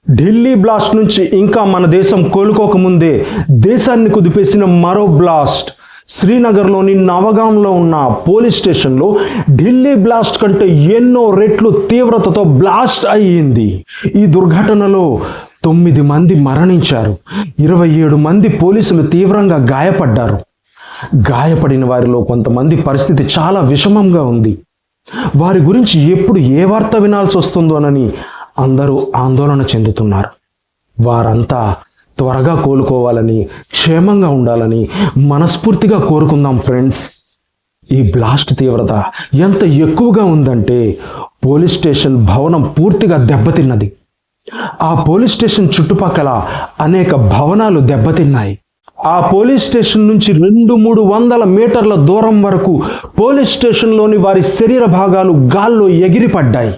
Delhi blast నుంచి ఇంకా మన దేశం కోలుకోకముందే దేశాన్ని కుదిపేసిన మరో బ్లాస్ట్. శ్రీనగర్లోని నవగాంలో ఉన్న పోలీస్ స్టేషన్లో ఢిల్లీ బ్లాస్ట్ కంటే ఎన్నో రెట్లు తీవ్రతతో బ్లాస్ట్ అయ్యింది. ఈ దుర్ఘటనలో 9 మంది మరణించారు, 27 మంది పోలీసులు తీవ్రంగా గాయపడ్డారు. గాయపడిన వారిలో కొంతమంది పరిస్థితి చాలా విషమంగా ఉంది. వారి గురించి ఎప్పుడు ఏ వార్త వినాల్సి వస్తుందోనని అందరూ ఆందోళన చెందుతున్నారు. వారంతా త్వరగా కోలుకోవాలని, క్షేమంగా ఉండాలని మనస్ఫూర్తిగా కోరుకుందాం ఫ్రెండ్స్. ఈ బ్లాస్ట్ తీవ్రత ఎంత ఎక్కువగా ఉందంటే పోలీస్ స్టేషన్ భవనం పూర్తిగా దెబ్బతిన్నది. ఆ పోలీస్ స్టేషన్ చుట్టుపక్కల అనేక భవనాలు దెబ్బతిన్నాయి. ఆ పోలీస్ స్టేషన్ నుంచి 200-300 మీటర్ల దూరం వరకు పోలీస్ స్టేషన్లోని వారి శరీర భాగాలు గాల్లో ఎగిరిపడ్డాయి.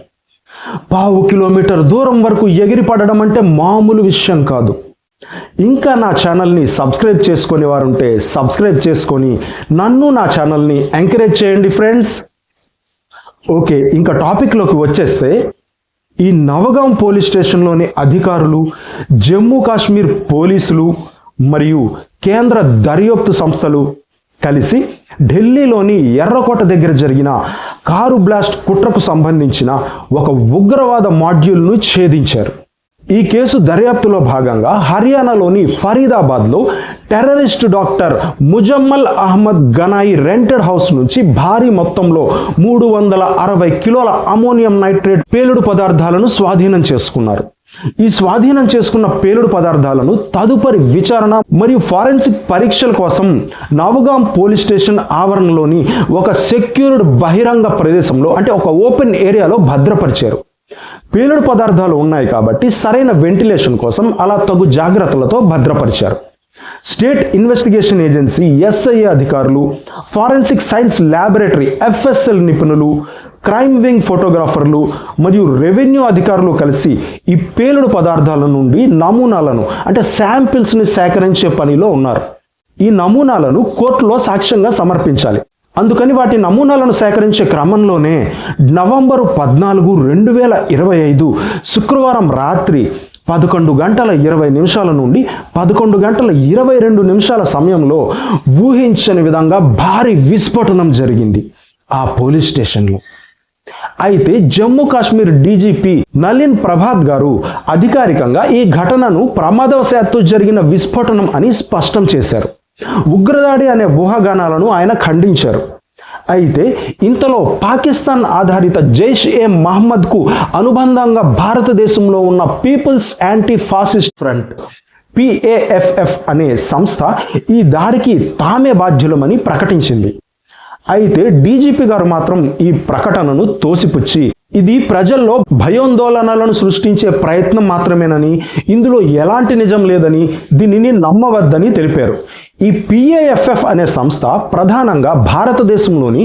1/2 కిలోమీటర్ దూరం వరకు ఎగిరిపడడం అంటే మామూలు విషయం కాదు. ఇంకా నా ఛానల్ని సబ్స్క్రైబ్ చేసుకునే వారుంటే సబ్స్క్రైబ్ చేసుకొని నన్ను, నా ఛానల్ని ఎంకరేజ్ చేయండి ఫ్రెండ్స్. ఓకే, ఇంకా టాపిక్లోకి వచ్చేస్తే, ఈ నవగాం పోలీస్ స్టేషన్లోని అధికారులు, జమ్మూ కాశ్మీర్ పోలీసులు మరియు కేంద్ర దర్యాప్తు సంస్థలు కలిసి ఢిల్లీలోని ఎర్రకోట దగ్గర జరిగిన కారు బ్లాస్ట్ కుట్రకు సంబంధించిన ఒక ఉగ్రవాద మాడ్యూల్ను ఛేదించారు. ఈ కేసు దర్యాప్తులో భాగంగా హర్యానాలోని ఫరీదాబాద్లో terrorist doctor Muzammil Ahmed Ganai rented house నుంచి భారీ మొత్తంలో 360 కిలోల అమోనియం నైట్రేట్ పేలుడు పదార్థాలను స్వాధీనం చేసుకున్నారు. ఈ స్వాధీనం చేసుకున్న పేలుడు పదార్థాలను తదుపరి విచారణ మరియు ఫారెన్సిక్ పరీక్షల కోసం నవగాం పోలీస్ స్టేషన్ ఆవరణలోని ఒక సెక్యూర్డ్ బహిరంగ ప్రదేశంలో, అంటే ఒక ఓపెన్ ఏరియాలో భద్రపరిచారు. పేలుడు పదార్థాలు ఉన్నాయి కాబట్టి సరైన వెంటిలేషన్ కోసం అలా తగు జాగ్రత్తలతో భద్రపరిచారు. స్టేట్ ఇన్వెస్టిగేషన్ ఏజెన్సీ SIA అధికారులు, ఫారెన్సిక్ సైన్స్ ల్యాబొరేటరీ FSL నిపుణులు, క్రైమ్ వింగ్ ఫోటోగ్రాఫర్లు మరియు రెవెన్యూ అధికారులు కలిసి ఈ పేలుడు పదార్థాల నుండి నమూనాలను, అంటే శాంపిల్స్ని సేకరించే పనిలో ఉన్నారు. ఈ నమూనాలను కోర్టులో సాక్ష్యంగా సమర్పించాలి. అందుకని వాటి నమూనాలను సేకరించే క్రమంలోనే నవంబరు 14, 2025 శుక్రవారం రాత్రి 11:20 నుండి 11:22 సమయంలో ఊహించని విధంగా భారీ విస్ఫోటనం జరిగింది ఆ పోలీస్ స్టేషన్లో. అయితే జమ్మూ కాశ్మీర్ DGP నలిన్ ప్రభాత్ గారు అధికారికంగా ఈ ఘటనను ప్రమాదవశాత్తు జరిగిన విస్ఫోటనం అని స్పష్టం చేశారు. ఉగ్రదాడి అనే ఊహాగానాలను ఆయన ఖండించారు. అయితే ఇంతలో పాకిస్తాన్ ఆధారిత జైష్-ఏ-మహమ్మద్కు అనుబంధంగా భారతదేశంలో ఉన్న People's Anti Fascist Front PAFF అనే సంస్థ ఈ దాడికి తామే బాధ్యులమని ప్రకటించింది. అయితే DGP గారు మాత్రం ఈ ప్రకటనను తోసిపుచ్చి ఇది ప్రజల్లో భయోందోళనలను సృష్టించే ప్రయత్నం మాత్రమేనని, ఇందులో ఎలాంటి నిజం లేదని, దీనిని నమ్మవద్దని తెలిపారు. ఈ PAFF అనే సంస్థ ప్రధానంగా భారతదేశంలోని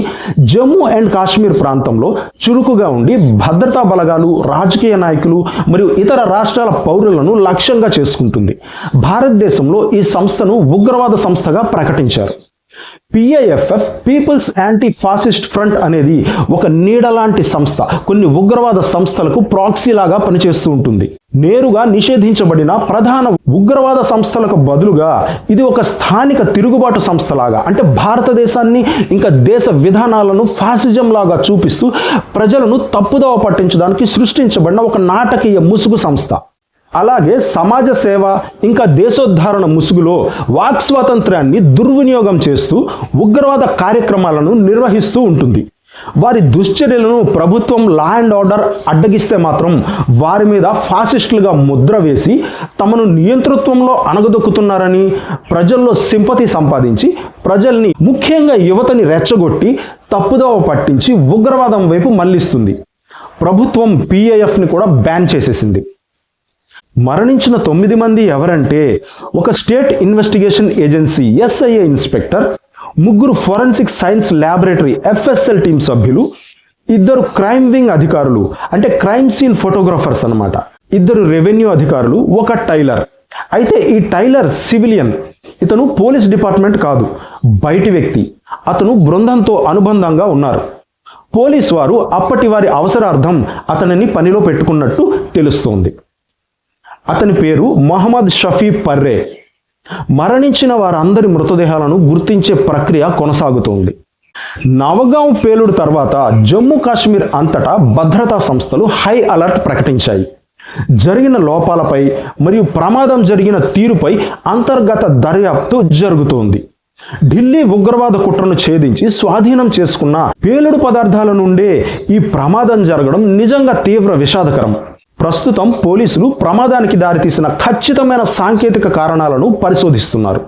జమ్మూ అండ్ కాశ్మీర్ ప్రాంతంలో చురుకుగా ఉండి భద్రతా బలగాలు, రాజకీయ నాయకులు మరియు ఇతర రాష్ట్రాల పౌరులను లక్ష్యంగా చేసుకుంటుంది. భారతదేశంలో ఈ సంస్థను ఉగ్రవాద సంస్థగా ప్రకటించారు. PAFF People's Anti Fascist Front అనేది ఒక నీడలాంటి సంస్థ. కొన్ని ఉగ్రవాద సంస్థలకు ప్రాక్సీ లాగా పనిచేస్తూ ఉంటుంది. నేరుగా నిషేధించబడిన ప్రధాన ఉగ్రవాద సంస్థలకు బదులుగా ఇది ఒక స్థానిక తిరుగుబాటు సంస్థలాగా, అంటే భారతదేశాన్ని ఇంకా దేశ విధానాలను ఫాసిజం లాగా చూపిస్తూ ప్రజలను తప్పుదోవ పట్టించడానికి సృష్టించబడిన ఒక నాటకీయ ముసుగు సంస్థ. అలాగే సమాజ సేవ ఇంకా దేశోద్ధరణ ముసుగులో వాక్ స్వాతంత్ర్యాన్ని దుర్వినియోగం చేస్తూ ఉగ్రవాద కార్యక్రమాలను నిర్వహిస్తూ ఉంటుంది. వారి దుశ్చర్యలను ప్రభుత్వం లా అండ్ ఆర్డర్ అడ్డగిస్తే మాత్రం వారి మీద ఫాసిస్టులుగా ముద్ర వేసి తమను నియంతృత్వంలో అణగదొక్కుతున్నారని ప్రజల్లో సింపతి సంపాదించి ప్రజల్ని, ముఖ్యంగా యువతని రెచ్చగొట్టి తప్పుదోవ పట్టించి ఉగ్రవాదం వైపు మళ్లిస్తుంది. ప్రభుత్వం PAFని కూడా బ్యాన్ చేసేసింది. మరణించిన 9 మంది ఎవరంటే, ఒక state investigation agency SIA inspector, 3 forensic science laboratory FSL team సభ్యులు, 2 క్రైమ్ వింగ్ అధికారులు, అంటే క్రైమ్ సీన్ ఫోటోగ్రాఫర్స్ అన్నమాట, 2 రెవెన్యూ అధికారులు, 1 టైలర్. అయితే ఈ టైలర్ సివిలియన్, ఇతను పోలీస్ డిపార్ట్మెంట్ కాదు, బయటి వ్యక్తి. అతను బృందంతో అనుబంధంగా ఉన్నారు. పోలీసు వారు అప్పటి వారి అవసరార్థం అతనిని పనిలో పెట్టుకున్నట్టు తెలుస్తోంది. అతని పేరు మొహమ్మద్ షఫీ పర్రే. మరణించిన వారందరి మృతదేహాలను గుర్తించే ప్రక్రియ కొనసాగుతోంది. నవగాం పేలుడు తర్వాత జమ్మూ కాశ్మీర్ అంతటా భద్రతా సంస్థలు హై అలర్ట్ ప్రకటించాయి. జరిగిన లోపాలపై మరియు ప్రమాదం జరిగిన తీరుపై అంతర్గత దర్యాప్తు జరుగుతోంది. ఢిల్లీ ఉగ్రవాద కుట్రను ఛేదించి స్వాధీనం చేసుకున్న పేలుడు పదార్థాల నుండే ఈ ప్రమాదం జరగడం నిజంగా తీవ్ర విషాదకరం. ప్రస్తుతం పోలీసులు ప్రమాదానికి దారితీసిన ఖచ్చితమైన సాంకేతిక కారణాలను పరిశోధిస్తున్నారు.